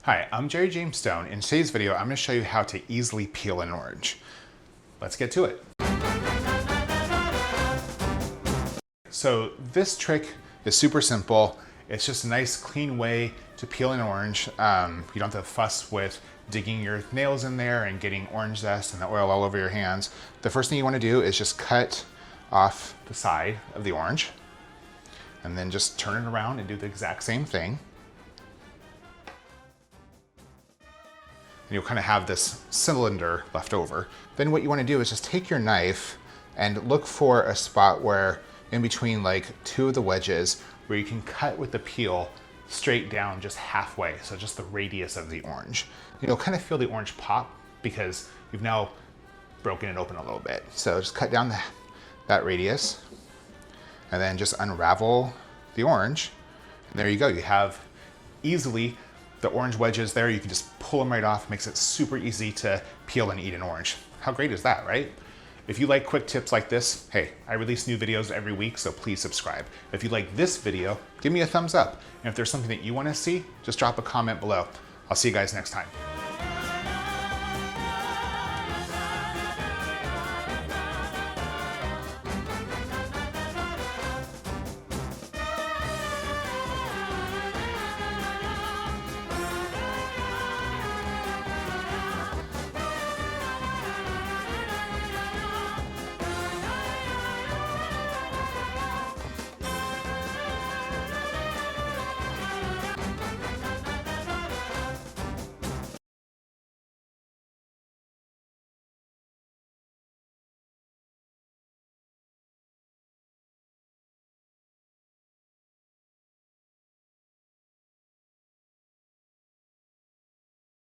Hi, I'm Jerry James Stone. In today's video, I'm going to show you how to easily peel an orange. Let's get to it. So this trick is super simple. It's just a nice clean way to peel an orange. You don't have to fuss with digging your nails in there and getting orange zest and the oil all over your hands. The first thing you want to do is just cut off the side of the orange and then just turn it around and do the exact same thing. And you'll kind of have this cylinder left over. Then what you want to do is just take your knife and look for a spot where in between like two of the wedges where you can cut with the peel straight down just halfway. So just the radius of the orange. You'll kind of feel the orange pop because you've now broken it open a little bit. So just cut down that radius and then just unravel the orange. And there you go. You have easily the orange wedges there. You can just pull them right off. Makes it super easy to peel and eat an orange. How great is that, right? If you like quick tips like this, hey, I release new videos every week, so please subscribe. If you like this video, give me a thumbs up. And if there's something that you want to see, just drop a comment below. I'll see you guys next time.